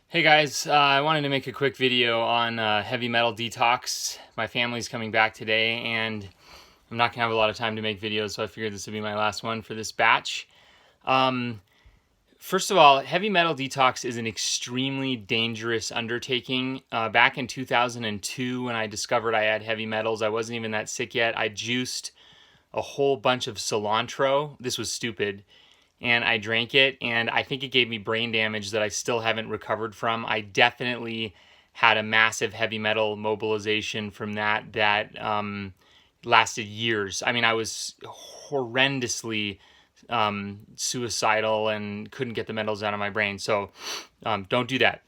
Hey guys, I wanted to make a quick video on heavy metal detox. My family's coming back today and I'm not going to have a lot of time to make videos, so I figured this would be my last one for this batch. Um, First of all, heavy metal detox is an extremely dangerous undertaking. Back in 2002 when I discovered I had heavy metals, I wasn't even that sick yet. I juiced a whole bunch of cilantro. This was stupid, and I drank it, and I think it gave me brain damage that I still haven't recovered from. I definitely had a massive heavy metal mobilization from that lasted years. I mean, I was horrendously suicidal and couldn't get the metals out of my brain. So don't do that.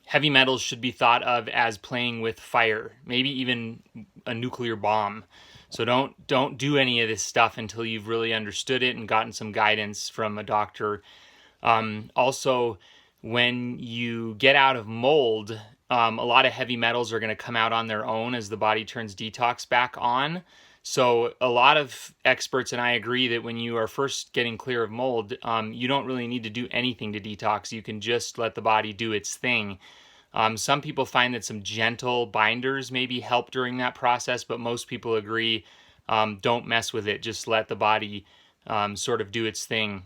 Heavy metals should be thought of as playing with fire, maybe even a nuclear bomb. So don't do any of this stuff until you've really understood it and gotten some guidance from a doctor. Also, when you get out of mold, a lot of heavy metals are going to come out on their own as the body turns detox back on. So a lot of experts, and I agree, that when you are first getting clear of mold, you don't really need to do anything to detox. You can just let the body do its thing. Some people find that some gentle binders maybe help during that process, but most people agree, don't mess with it. Just let the body sort of do its thing.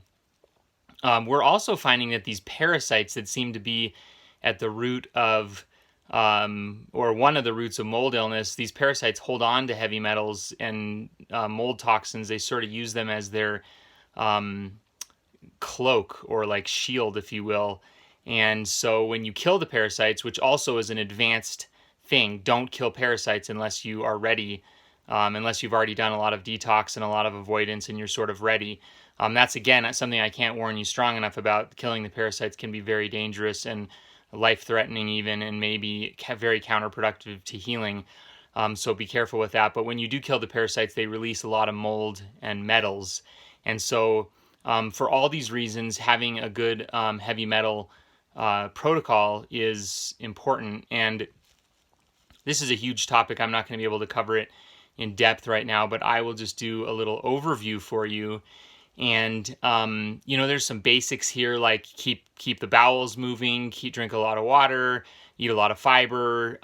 We're also finding that these parasites that seem to be at the root of, or one of the roots of mold illness, these parasites hold on to heavy metals and mold toxins. They sort of use them as their cloak, or like shield, if you will. And so when you kill the parasites, which also is an advanced thing, don't kill parasites unless you are ready, unless you've already done a lot of detox and a lot of avoidance and you're sort of ready. That's, again, something I can't warn you strong enough about. Killing the parasites can be very dangerous and life-threatening even, and maybe very counterproductive to healing. So be careful with that. But when you do kill the parasites, they release a lot of mold and metals. And so for all these reasons, having a good heavy metal protocol is important. And this is a huge topic. I'm not going to be able to cover it in depth right now, but I will just do a little overview for you. And there's some basics here, like keep the bowels moving, drink a lot of water, eat a lot of fiber,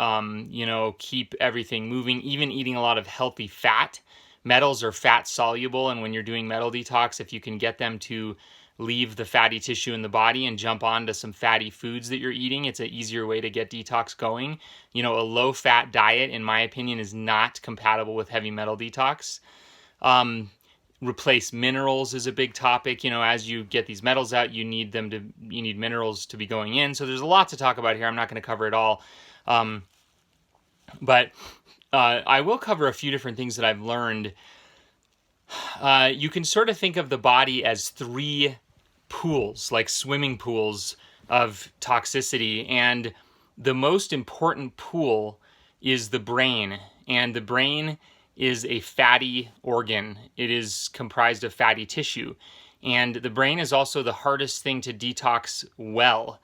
keep everything moving, even eating a lot of healthy fat. Metals are fat soluble, and when you're doing metal detox, if you can get them to leave the fatty tissue in the body and jump onto some fatty foods that you're eating, it's an easier way to get detox going. A low-fat diet, in my opinion, is not compatible with heavy metal detox. Replace minerals is a big topic. As you get these metals out, you need minerals to be going in. So there's a lot to talk about here. I'm not going to cover it all. But I will cover a few different things that I've learned. You can sort of think of the body as three pools, like swimming pools of toxicity. And the most important pool is the brain. And the brain is a fatty organ. It is comprised of fatty tissue. And the brain is also the hardest thing to detox well,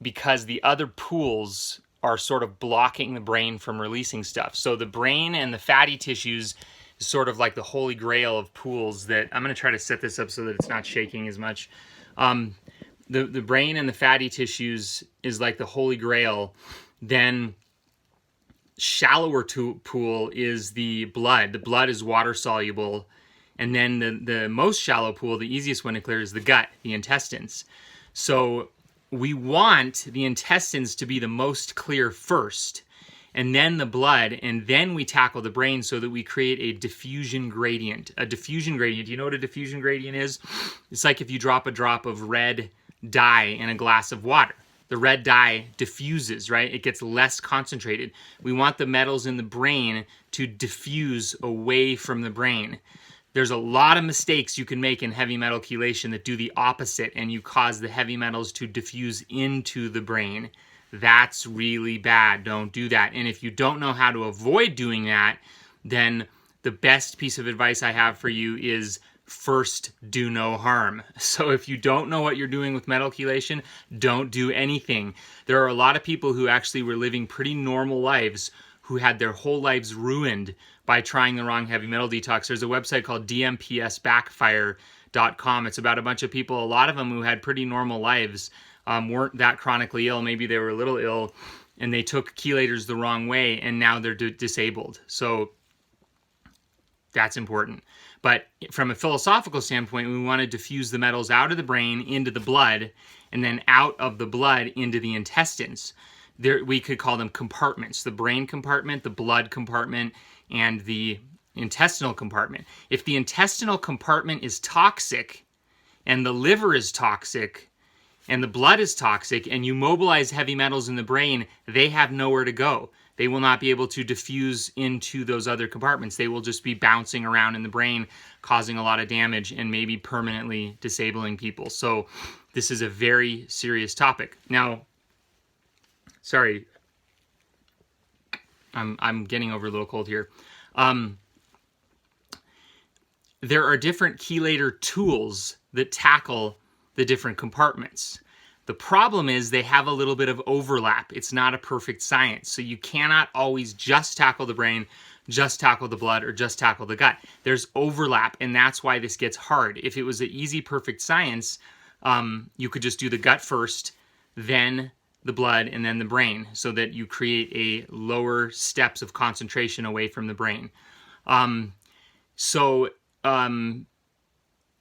because the other pools are sort of blocking the brain from releasing stuff. So the brain and the fatty tissues is sort of like the holy grail of pools that I'm going to try to set this up so that it's not shaking as much. The brain and the fatty tissues is like the holy grail. Then shallower pool is the blood. The blood is water soluble. And then the most shallow pool, the easiest one to clear, is the gut, the intestines. So we want the intestines to be the most clear first, and then the blood, and then we tackle the brain so that we create a diffusion gradient. A diffusion gradient, do you know what a diffusion gradient is? It's like if you drop a drop of red dye in a glass of water. The red dye diffuses, right? It gets less concentrated. We want the metals in the brain to diffuse away from the brain. There's a lot of mistakes you can make in heavy metal chelation that do the opposite, and you cause the heavy metals to diffuse into the brain. That's really bad. Don't do that. And if you don't know how to avoid doing that, then the best piece of advice I have for you is first, do no harm. So if you don't know what you're doing with metal chelation, don't do anything. There are a lot of people who actually were living pretty normal lives who had their whole lives ruined by trying the wrong heavy metal detox. There's a website called dmpsbackfire.com It's about a bunch of people, a lot of them who had pretty normal lives, weren't that chronically ill. Maybe they were a little ill, and they took chelators the wrong way, and now they're disabled. So that's important. But from a philosophical standpoint, we want to diffuse the metals out of the brain into the blood, and then out of the blood into the intestines. There, we could call them compartments: the brain compartment, the blood compartment, and the intestinal compartment. If the intestinal compartment is toxic, and the liver is toxic, and the blood is toxic, and you mobilize heavy metals in the brain, they have nowhere to go. They will not be able to diffuse into those other compartments. They will just be bouncing around in the brain, causing a lot of damage and maybe permanently disabling people. So this is a very serious topic. Now, sorry, I'm getting over a little cold here. There are different chelator tools that tackle the different compartments. The problem is they have a little bit of overlap. It's not a perfect science. So you cannot always just tackle the brain, just tackle the blood, or just tackle the gut. There's overlap, and that's why this gets hard. If it was an easy, perfect science, you could just do the gut first, then the blood, and then the brain, so that you create a lower steps of concentration away from the brain.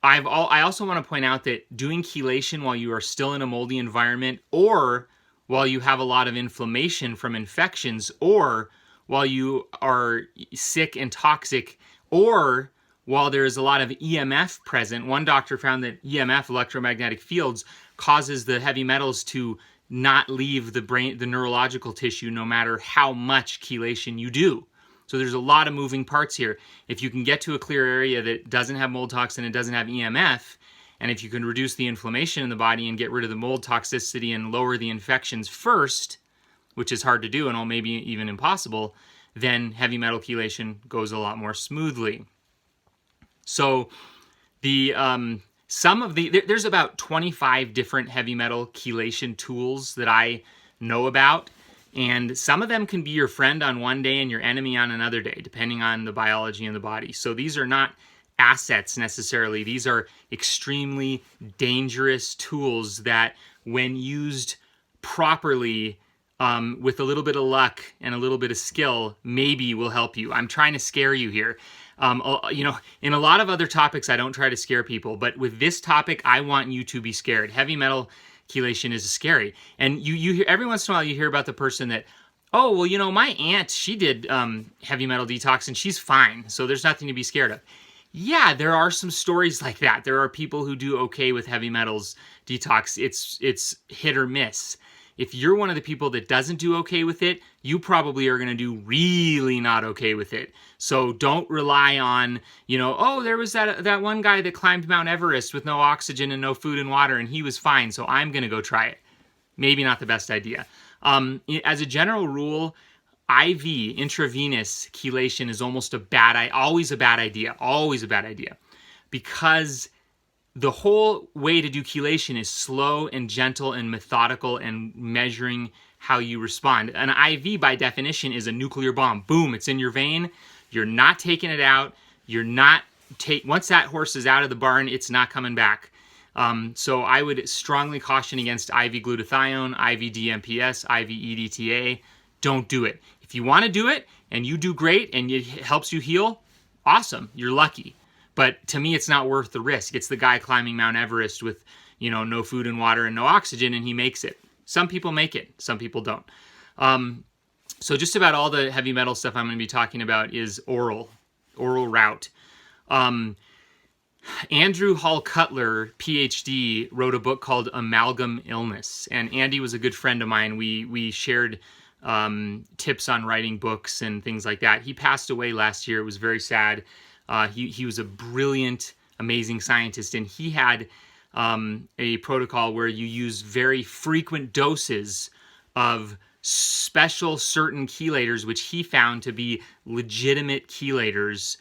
I also want to point out that doing chelation while you are still in a moldy environment, or while you have a lot of inflammation from infections, or while you are sick and toxic, or while there is a lot of EMF present. One doctor found that EMF, electromagnetic fields, causes the heavy metals to not leave the brain, the neurological tissue, no matter how much chelation you do. So there's a lot of moving parts here. If you can get to a clear area that doesn't have mold toxin and doesn't have EMF, and if you can reduce the inflammation in the body and get rid of the mold toxicity and lower the infections first, which is hard to do and maybe even impossible, then heavy metal chelation goes a lot more smoothly. So there's about 25 different heavy metal chelation tools that I know about. And some of them can be your friend on one day and your enemy on another day, depending on the biology in the body. So these are not assets necessarily. These are extremely dangerous tools that, when used properly, with a little bit of luck and a little bit of skill, maybe will help you. I'm trying to scare you here. In a lot of other topics, I don't try to scare people. But with this topic, I want you to be scared. Heavy metal chelation is scary. And you hear, every once in a while you hear about the person that, oh, well, my aunt, she did heavy metal detox and she's fine, so there's nothing to be scared of. Yeah, there are some stories like that. There are people who do okay with heavy metals detox. It's hit or miss. If you're one of the people that doesn't do okay with it, you probably are going to do really not okay with it. So don't rely on, oh, there was that one guy that climbed Mount Everest with no oxygen and no food and water, and he was fine, so I'm going to go try it. Maybe not the best idea. As a general rule, IV, intravenous chelation is almost always a bad idea, because the whole way to do chelation is slow and gentle and methodical and measuring how you respond. An IV, by definition, is a nuclear bomb. Boom, it's in your vein. You're not taking it out. Once that horse is out of the barn, it's not coming back. So I would strongly caution against IV glutathione, IV DMPS, IV EDTA. Don't do it. If you want to do it and you do great and it helps you heal, awesome, you're lucky. But to me, it's not worth the risk. It's the guy climbing Mount Everest with, no food and water and no oxygen, and he makes it. Some people make it, some people don't. So just about all the heavy metal stuff I'm going to be talking about is oral route. Andrew Hall Cutler, PhD, wrote a book called Amalgam Illness. And Andy was a good friend of mine. We shared tips on writing books and things like that. He passed away last year. It was very sad. He was a brilliant, amazing scientist, and he had a protocol where you use very frequent doses of special certain chelators, which he found to be legitimate chelators.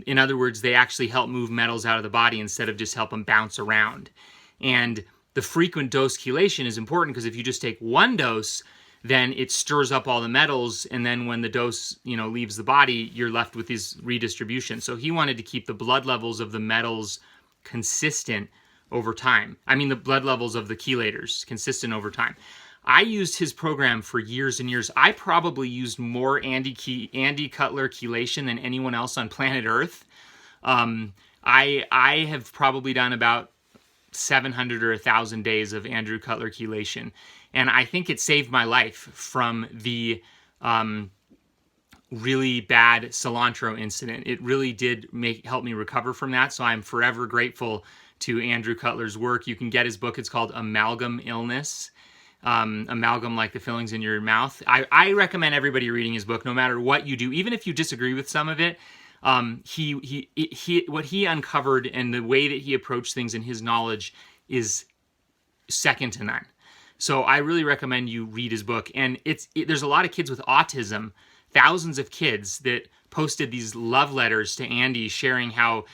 In other words, they actually help move metals out of the body instead of just help them bounce around. And the frequent dose chelation is important because if you just take one dose, then it stirs up all the metals, and then when the dose, leaves the body, you're left with this redistribution. So he wanted to keep the blood levels of the metals consistent over time. I mean, the blood levels of the chelators consistent over time. I used his program for years and years. I probably used more Andy Cutler chelation than anyone else on planet Earth. I have probably done about 700 or 1,000 days of Andrew Cutler chelation, and I think it saved my life from the really bad cilantro incident. It really did help me recover from that, so I'm forever grateful to Andrew Cutler's work. You can get his book. It's called Amalgam Illness. Amalgam, like the fillings in your mouth. I recommend everybody reading his book, no matter what you do, even if you disagree with some of it. What he uncovered and the way that he approached things and his knowledge is second to none. So I really recommend you read his book. And there's a lot of kids with autism, thousands of kids that posted these love letters to Andy, sharing how,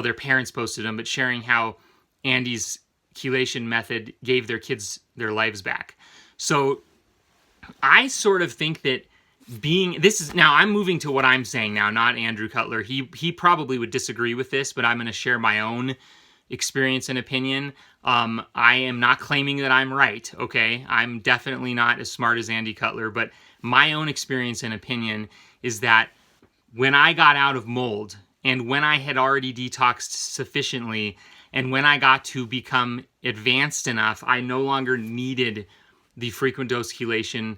their parents posted them, but sharing how Andy's chelation method gave their kids their lives back. So I sort of think that now I'm moving to what I'm saying now, not Andrew Cutler. He probably would disagree with this, but I'm going to share my own experience and opinion. I am not claiming that I'm right, okay? I'm definitely not as smart as Andy Cutler, but my own experience and opinion is that when I got out of mold and when I had already detoxed sufficiently and when I got to become advanced enough, I no longer needed the frequent dose chelation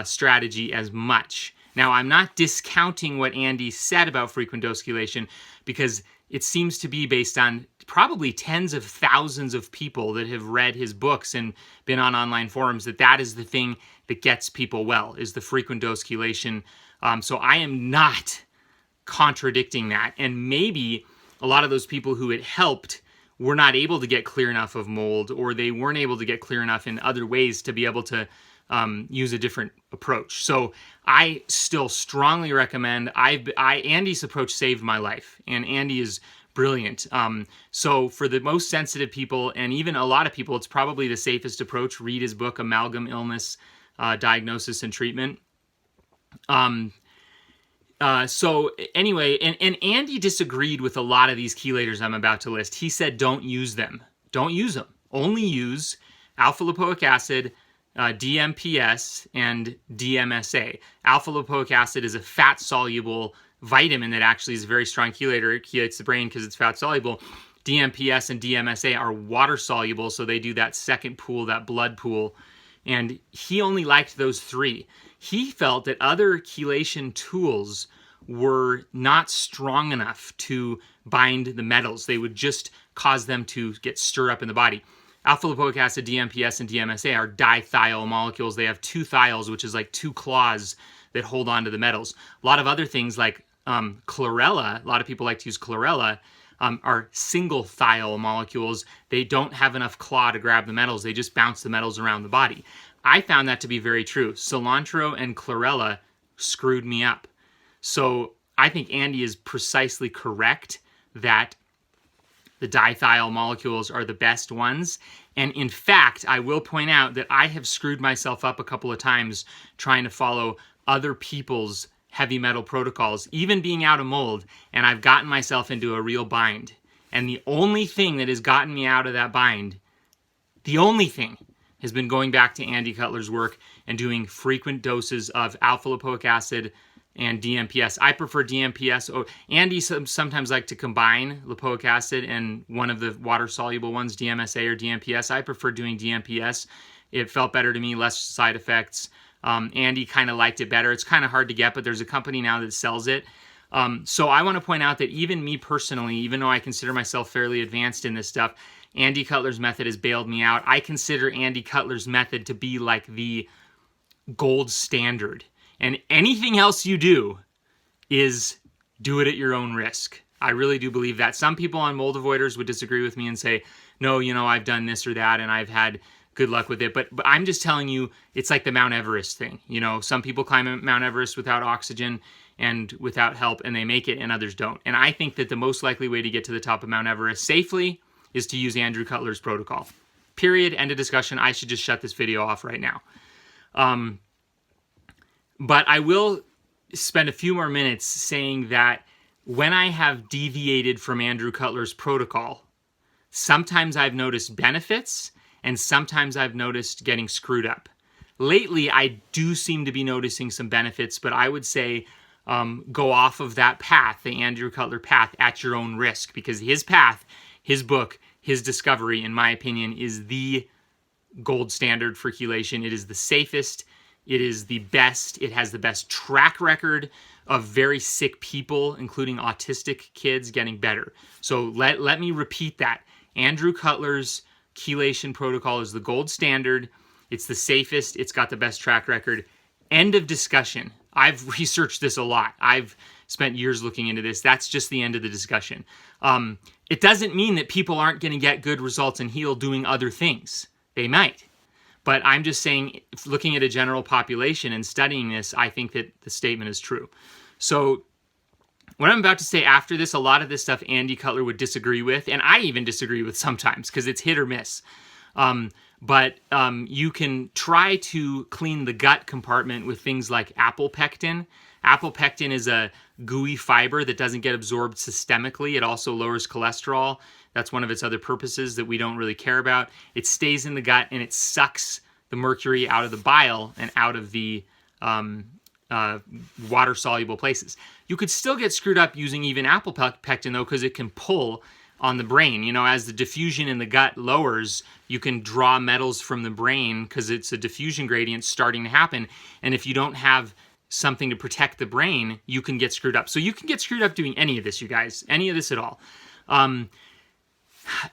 strategy as much. Now, I'm not discounting what Andy said about frequent dose chelation because it seems to be based on probably tens of thousands of people that have read his books and been on online forums that is the thing that gets people well, is the frequent dose chelation. So I am not contradicting that. And maybe a lot of those people who it helped were not able to get clear enough of mold, or they weren't able to get clear enough in other ways to be able to use a different approach. So I still strongly recommend. Andy's approach saved my life, and Andy is brilliant. So for the most sensitive people, and even a lot of people, it's probably the safest approach. Read his book, Amalgam Illness, Diagnosis and Treatment. So anyway, and Andy disagreed with a lot of these chelators I'm about to list. He said, don't use them. Don't use them. Only use alpha lipoic acid, DMPS, and DMSA. Alpha lipoic acid is a fat-soluble vitamin that actually is a very strong chelator. It chelates the brain because it's fat-soluble. DMPS and DMSA are water-soluble, so they do that second pool, that blood pool. And he only liked those three. He felt that other chelation tools were not strong enough to bind the metals. They would just cause them to get stirred up in the body. Alpha lipoic acid, DMPS, and DMSA are dithiol molecules. They have two thiols, which is like two claws that hold on to the metals. A lot of other things like chlorella, a lot of people like to use chlorella, are single thiol molecules. They don't have enough claw to grab the metals. They just bounce the metals around the body. I found that to be very true. Cilantro and chlorella screwed me up. So I think Andy is precisely correct that the dithiol molecules are the best ones. And in fact, I will point out that I have screwed myself up a couple of times trying to follow other people's heavy metal protocols, even being out of mold, and I've gotten myself into a real bind. And the only thing that has gotten me out of that bind, the only thing, has been going back to Andy Cutler's work and doing frequent doses of alpha lipoic acid and DMPS. I prefer DMPS. Andy sometimes like to combine lipoic acid and one of the water-soluble ones, DMSA or DMPS. I prefer doing DMPS. It felt better to me, less side effects. Andy kind of liked it better. It's kind of hard to get, but there's a company now that sells it. So I want to point out that even me personally, even though I consider myself fairly advanced in this stuff, Andy Cutler's method has bailed me out. I consider Andy Cutler's method to be like the gold standard. And anything else you do is do it at your own risk. I really do believe that. Some people on mold avoiders would disagree with me and say, no, I've done this or that and I've had good luck with it. But I'm just telling you, it's like the Mount Everest thing. Some people climb Mount Everest without oxygen and without help, and they make it, and others don't. And I think that the most likely way to get to the top of Mount Everest safely is to use Andrew Cutler's protocol. Period. End of discussion. I should just shut this video off right now. But I will spend a few more minutes saying that when I have deviated from Andrew Cutler's protocol, Sometimes I've noticed benefits, and sometimes I've noticed getting screwed up. Lately, I do seem to be noticing some benefits, but I would say go off of that path, the Andrew Cutler path, at your own risk, because his path, his book, his discovery, in my opinion, is the gold standard for chelation. It is the safest. It is the best. It has the best track record of very sick people, including autistic kids, getting better. So let me repeat that. Andrew Cutler's chelation protocol is the gold standard. It's the safest. It's got the best track record. End of discussion. I've researched this a lot. I've spent years looking into this. That's just the end of the discussion. It doesn't mean that people aren't going to get good results and heal doing other things. They might. But I'm just saying, looking at a general population and studying this, I think that the statement is true. So what I'm about to say after this, a lot of this stuff Andy Cutler would disagree with, and I even disagree with sometimes because it's hit or miss. But you can try to clean the gut compartment with things like apple pectin. Apple pectin is a gooey fiber that doesn't get absorbed systemically. It also lowers cholesterol. That's one of its other purposes that we don't really care about. It stays in the gut and it sucks the mercury out of the bile and out of the water-soluble places. You could still get screwed up using even apple pectin, though, because it can pull on the brain. You know, as the diffusion in the gut lowers, you can draw metals from the brain because it's a diffusion gradient starting to happen. And if you don't have something to protect the brain, you can get screwed up. So you can get screwed up doing any of this, you guys, any of this at all.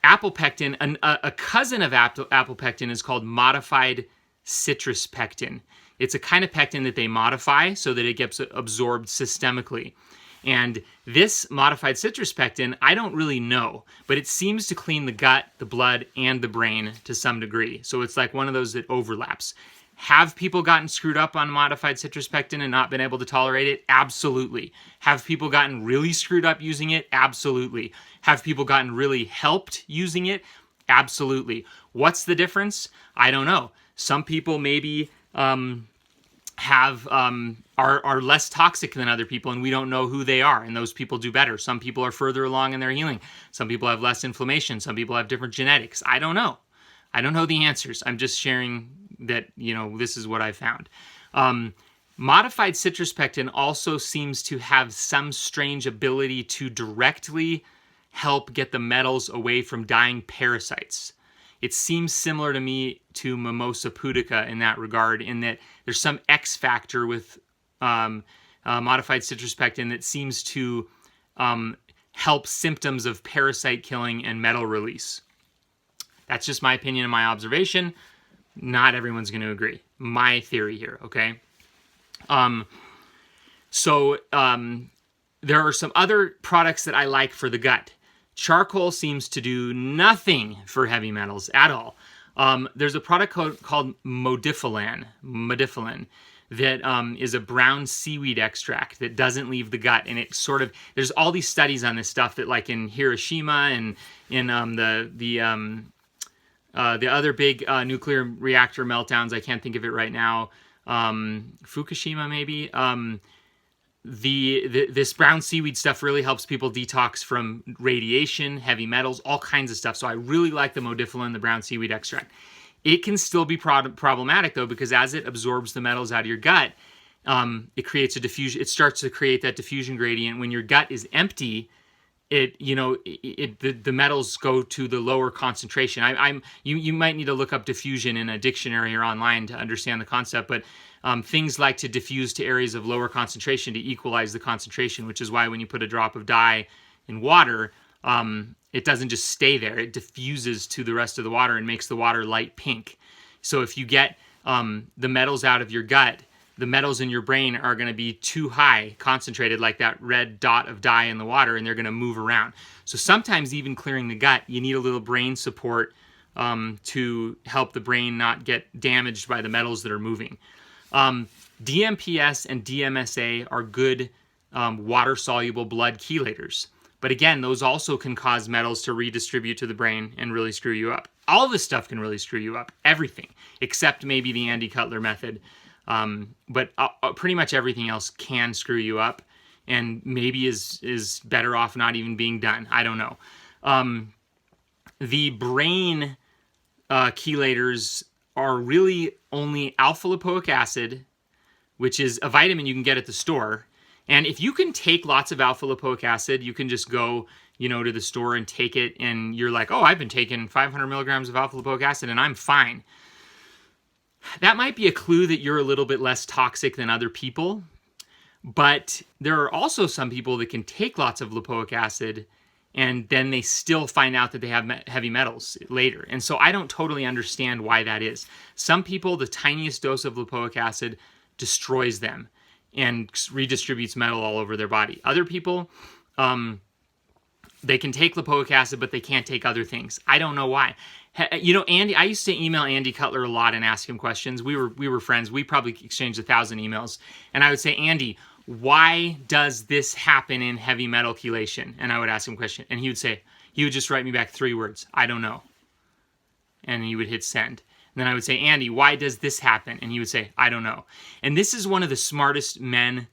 Apple pectin, a cousin of apple pectin is called modified citrus pectin. It's a kind of pectin that they modify so that it gets absorbed systemically. And this modified citrus pectin, I don't really know, but it seems to clean the gut, the blood, and the brain to some degree. So it's like one of those that overlaps. Have people gotten screwed up on modified citrus pectin and not been able to tolerate it? Absolutely. Have people gotten really screwed up using it? Absolutely. Have people gotten really helped using it? Absolutely. What's the difference? I don't know. Some people maybe are less toxic than other people, and we don't know who they are, and those people do better. Some people are further along in their healing. Some people have less inflammation. Some people have different genetics. I don't know. I don't know the answers. I'm just sharing that, you know, this is what I found. Modified citrus pectin also seems to have some strange ability to directly help get the metals away from dying parasites. It seems similar to me to Mimosa pudica in that regard, in that there's some X factor with modified citrus pectin that seems to help symptoms of parasite killing and metal release. That's just my opinion and my observation. Not everyone's going to agree. My theory here, okay? There are some other products that I like for the gut. Charcoal seems to do nothing for heavy metals at all. There's a product called Modifilan that is a brown seaweed extract that doesn't leave the gut, and it sort of, there's all these studies on this stuff that, like in Hiroshima and in the other big nuclear reactor meltdowns, I can't think of it right now, Fukushima maybe, this brown seaweed stuff really helps people detox from radiation, heavy metals, all kinds of stuff. So I really like the Modifilan, the brown seaweed extract. It can still be problematic, though, because as it absorbs the metals out of your gut, it creates a diffusion. It starts to create that diffusion gradient. When your gut is empty, the metals go to the lower concentration. You might need to look up diffusion in a dictionary or online to understand the concept, but things like to diffuse to areas of lower concentration to equalize the concentration, which is why when you put a drop of dye in water, it doesn't just stay there. It diffuses to the rest of the water and makes the water light pink. So if you get the metals out of your gut, the metals in your brain are going to be too high, concentrated like that red dot of dye in the water, and they're going to move around. So sometimes even clearing the gut, you need a little brain support to help the brain not get damaged by the metals that are moving. DMPS and DMSA are good water-soluble blood chelators. But again, those also can cause metals to redistribute to the brain and really screw you up. All this stuff can really screw you up. Everything, except maybe the Andy Cutler method. But pretty much everything else can screw you up, and maybe is better off not even being done. I don't know. the brain chelators are really only alpha lipoic acid, which is a vitamin you can get at the store. And if you can take lots of alpha lipoic acid, you can just go, to the store and take it, and you're like, oh, I've been taking 500 milligrams of alpha lipoic acid and I'm fine. That might be a clue that you're a little bit less toxic than other people. But there are also some people that can take lots of lipoic acid and then they still find out that they have heavy metals later. And so I don't totally understand why that is. Some people, the tiniest dose of lipoic acid destroys them and redistributes metal all over their body. Other people, they can take lipoic acid, but they can't take other things. I don't know why. Andy, I used to email Andy Cutler a lot and ask him questions. We were friends. We probably exchanged 1,000 emails. And I would say, Andy, why does this happen in heavy metal chelation? And I would ask him a question. And he would just write me back 3 words. I don't know. And he would hit send. And then I would say, Andy, why does this happen? And he would say, I don't know. And this is one of the smartest men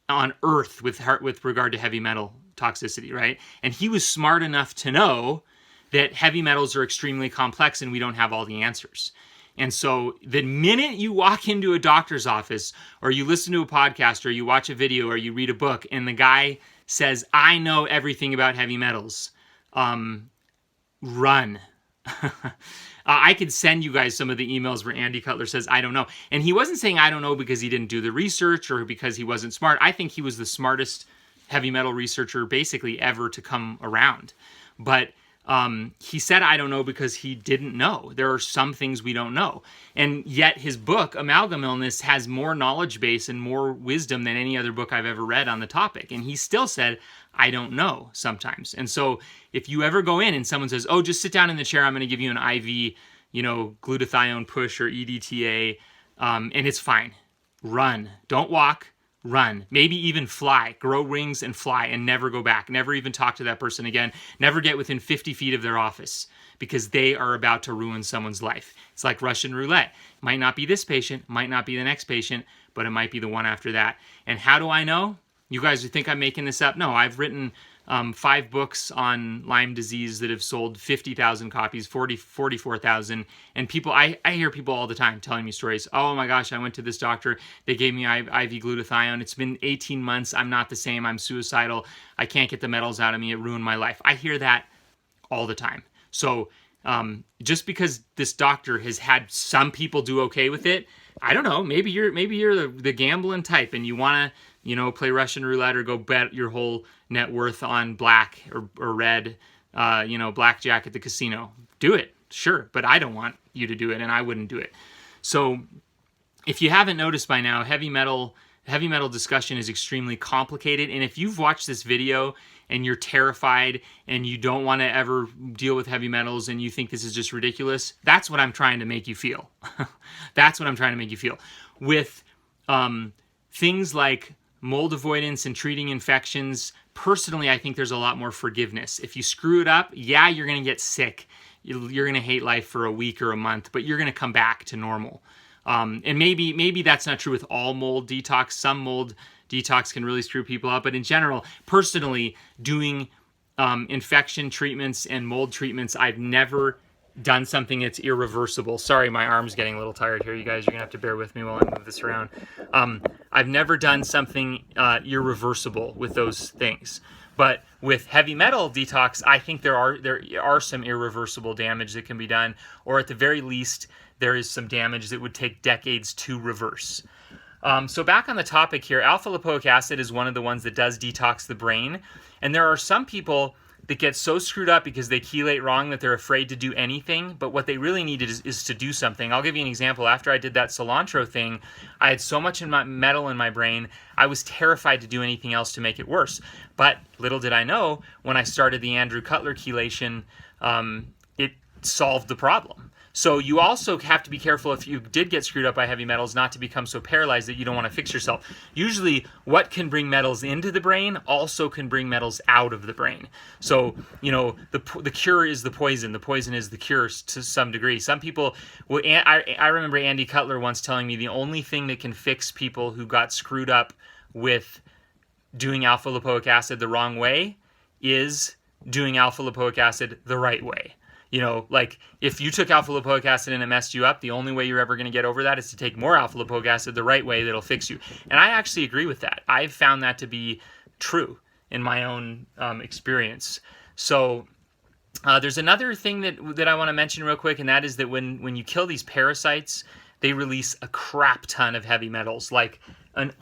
on earth with regard to heavy metal toxicity, right? And he was smart enough to know that heavy metals are extremely complex and we don't have all the answers. And so the minute you walk into a doctor's office or you listen to a podcast or you watch a video or you read a book and the guy says, I know everything about heavy metals, run. I could send you guys some of the emails where Andy Cutler says, I don't know. And he wasn't saying I don't know because he didn't do the research or because he wasn't smart. I think he was the smartest heavy metal researcher basically ever to come around. But he said, I don't know, because he didn't know. There are some things we don't know. And yet his book, Amalgam Illness, has more knowledge base and more wisdom than any other book I've ever read on the topic. And he still said, I don't know sometimes. And so if you ever go in and someone says, oh, just sit down in the chair, I'm going to give you an IV, glutathione push or EDTA, and it's fine. Run. Don't walk. Run. Maybe even fly. Grow wings and fly and never go back. Never even talk to that person again. Never get within 50 feet of their office because they are about to ruin someone's life. It's like Russian roulette. Might not be this patient, might not be the next patient, but it might be the one after that. And how do I know? You guys think I'm making this up? No, I've written 5 books on Lyme disease that have sold 50,000 copies, 44,000. And people, I hear people all the time telling me stories. Oh my gosh, I went to this doctor. They gave me IV glutathione. It's been 18 months. I'm not the same. I'm suicidal. I can't get the metals out of me. It ruined my life. I hear that all the time. So just because this doctor has had some people do okay with it, I don't know. Maybe you're the gambling type and you want to, play Russian roulette or go bet your whole net worth on black or red, blackjack at the casino. Do it, sure. But I don't want you to do it, and I wouldn't do it. So if you haven't noticed by now, heavy metal discussion is extremely complicated. And if you've watched this video and you're terrified and you don't want to ever deal with heavy metals and you think this is just ridiculous, that's what I'm trying to make you feel. That's what I'm trying to make you feel. With things like mold avoidance and treating infections, personally, I think there's a lot more forgiveness. If you screw it up, yeah, you're going to get sick. You're going to hate life for a week or a month, but you're going to come back to normal. And maybe that's not true with all mold detox. Some mold detox can really screw people up. But in general, personally, doing infection treatments and mold treatments, I've never done something that's irreversible. Sorry, my arm's getting a little tired here, you guys. You're going to have to bear with me while I move this around. I've never done something irreversible with those things. But with heavy metal detox, I think there are some irreversible damage that can be done, or at the very least, there is some damage that would take decades to reverse. So back on the topic here, alpha lipoic acid is one of the ones that does detox the brain. And there are some people that get so screwed up because they chelate wrong that they're afraid to do anything, but what they really need is to do something. I'll give you an example. After I did that cilantro thing, I had so much metal in my brain, I was terrified to do anything else to make it worse. But little did I know, when I started the Andrew Cutler chelation, it solved the problem. So you also have to be careful if you did get screwed up by heavy metals not to become so paralyzed that you don't want to fix yourself. Usually what can bring metals into the brain also can bring metals out of the brain. So, the cure is the poison. The poison is the cure to some degree. Some people, I remember Andy Cutler once telling me the only thing that can fix people who got screwed up with doing alpha lipoic acid the wrong way is doing alpha lipoic acid the right way. Like if you took alpha lipoic acid and it messed you up, the only way you're ever going to get over that is to take more alpha lipoic acid the right way that'll fix you. And I actually agree with that. I've found that to be true in my own experience. So there's another thing that I want to mention real quick, and that is that when you kill these parasites, they release a crap ton of heavy metals, like an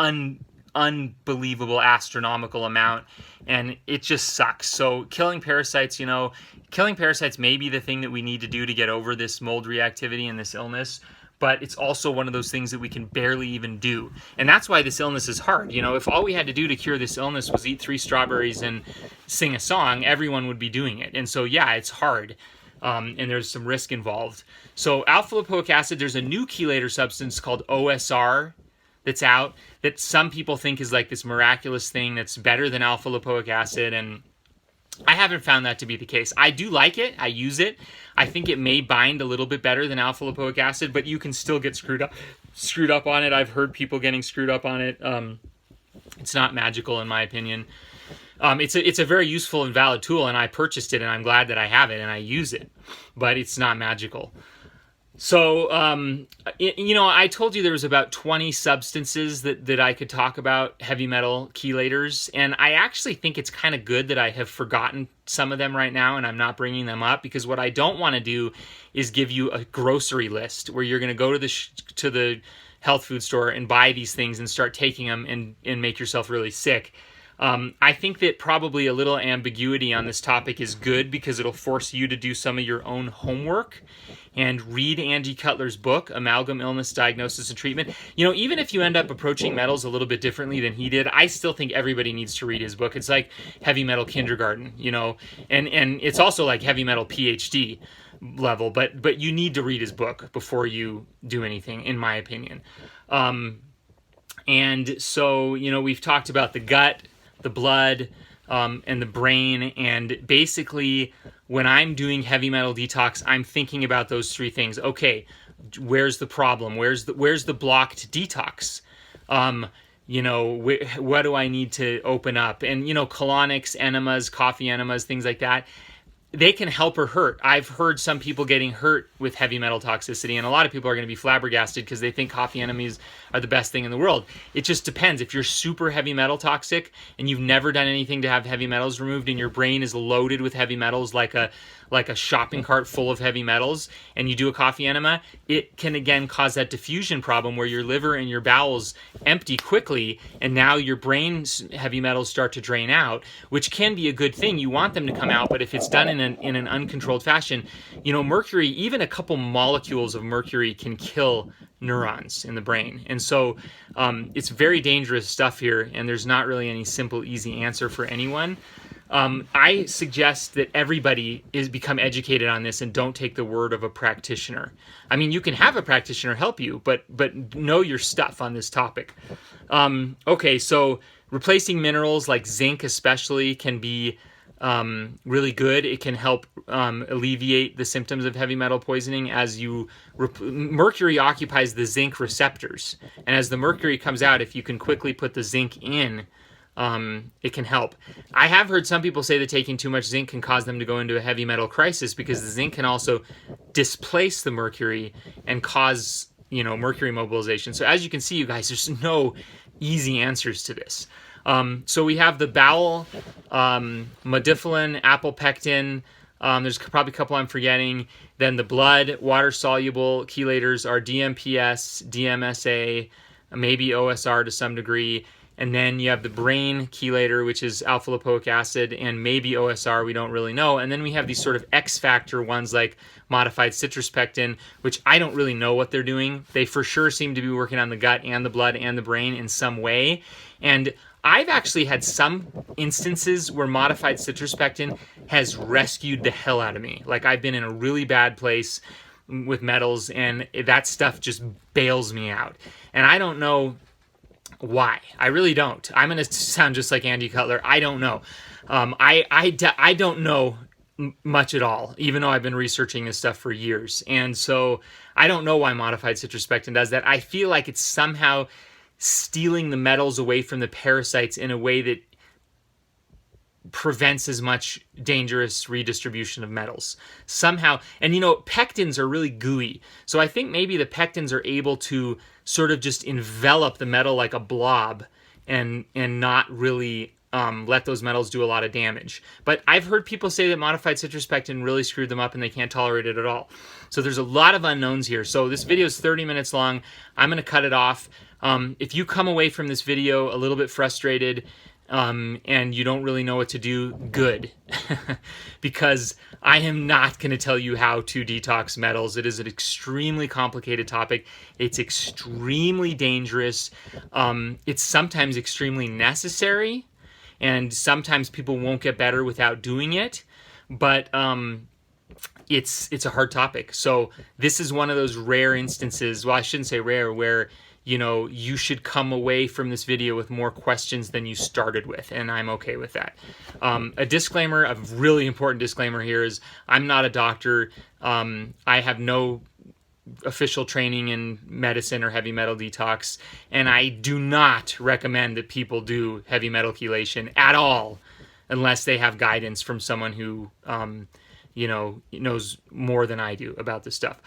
unbelievable astronomical amount, and it just sucks. So killing parasites may be the thing that we need to do to get over this mold reactivity and this illness, but it's also one of those things that we can barely even do. And that's why this illness is hard. If all we had to do to cure this illness was eat 3 strawberries and sing a song, everyone would be doing it. And so, yeah, it's hard. And there's some risk involved. So alpha lipoic acid, there's a new chelator substance called OSR that's out that some people think is like this miraculous thing that's better than alpha lipoic acid, and I haven't found that to be the case. I do like it. I use it. I think it may bind a little bit better than alpha lipoic acid, but you can still get screwed up on it. I've heard people getting screwed up on it. It's not magical in my opinion. It's a very useful and valid tool, and I purchased it, and I'm glad that I have it and I use it, but it's not magical. So, I told you there was about 20 substances that I could talk about, heavy metal chelators, and I actually think it's kind of good that I have forgotten some of them right now and I'm not bringing them up, because what I don't want to do is give you a grocery list where you're going to go to the health food store and buy these things and start taking them and make yourself really sick. I think that probably a little ambiguity on this topic is good, because it'll force you to do some of your own homework and read Andy Cutler's book, Amalgam Illness, Diagnosis, and Treatment. Even if you end up approaching metals a little bit differently than he did, I still think everybody needs to read his book. It's like heavy metal kindergarten, and it's also like heavy metal PhD level, but you need to read his book before you do anything, in my opinion. And so, we've talked about the gut, the blood, and the brain, and basically when I'm doing heavy metal detox, I'm thinking about those 3 things. Okay, where's the problem? Where's the blocked detox? What do I need to open up? And colonics, enemas, coffee enemas, things like that, they can help or hurt. I've heard some people getting hurt with heavy metal toxicity, and a lot of people are going to be flabbergasted because they think coffee enemas are the best thing in the world. It just depends. If you're super heavy metal toxic and you've never done anything to have heavy metals removed, and your brain is loaded with heavy metals like a shopping cart full of heavy metals, and you do a coffee enema, it can again cause that diffusion problem where your liver and your bowels empty quickly, and now your brain's heavy metals start to drain out, which can be a good thing. You want them to come out, but if it's done in an uncontrolled fashion, mercury, even a couple molecules of mercury can kill neurons in the brain. And so it's very dangerous stuff here, and there's not really any simple, easy answer for anyone. I suggest that everybody become educated on this and don't take the word of a practitioner. I mean, you can have a practitioner help you, but know your stuff on this topic. Okay, so replacing minerals like zinc especially can be really good. It can help alleviate the symptoms of heavy metal poisoning, as mercury occupies the zinc receptors, and as the mercury comes out, if you can quickly put the zinc in, it can help. I have heard some people say that taking too much zinc can cause them to go into a heavy metal crisis, because the zinc can also displace the mercury and cause, mercury mobilization. So as you can see, you guys, there's no easy answers to this. So we have the bowel, modifilin, apopectin. There's probably a couple I'm forgetting. Then the blood, water-soluble chelators are DMPS, DMSA, maybe OSR to some degree. And then you have the brain chelator, which is alpha lipoic acid, and maybe OSR, we don't really know. And then we have these sort of X factor ones like modified citrus pectin, which I don't really know what they're doing. They for sure seem to be working on the gut and the blood and the brain in some way. And I've actually had some instances where modified citrus pectin has rescued the hell out of me. Like, I've been in a really bad place with metals, and that stuff just bails me out. And I don't know why. I really don't. I'm going to sound just like Andy Cutler. I don't know. I don't know much at all, even though I've been researching this stuff for years. And so I don't know why modified citrus pectin does that. I feel like it's somehow stealing the metals away from the parasites in a way that prevents as much dangerous redistribution of metals somehow. And you know, pectins are really gooey, so I think maybe the pectins are able to sort of just envelop the metal like a blob and not really let those metals do a lot of damage. But I've heard people say that modified citrus pectin really screwed them up and they can't tolerate it at all. So there's a lot of unknowns here. So this video is 30 minutes long. I'm going to cut it off. If you come away from this video a little bit frustrated and you don't really know what to do, good. Because I am not going to tell you how to detox metals. It is an extremely complicated topic. It's extremely dangerous. It's sometimes extremely necessary. And sometimes people won't get better without doing it. But it's a hard topic. So this is one of those rare instances, well, I shouldn't say rare, where you know, you should come away from this video with more questions than you started with, and I'm okay with that. A disclaimer, a really important disclaimer here is I'm not a doctor. I have no official training in medicine or heavy metal detox, and I do not recommend that people do heavy metal chelation at all unless they have guidance from someone who, you know, knows more than I do about this stuff.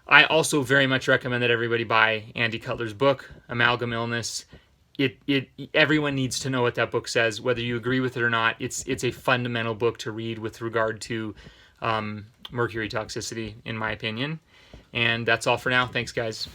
I also very much recommend that everybody buy Andy Cutler's book, Amalgam Illness. Everyone needs to know what that book says, whether you agree with it or not. It's a fundamental book to read with regard to mercury toxicity, in my opinion. And that's all for now. Thanks, guys.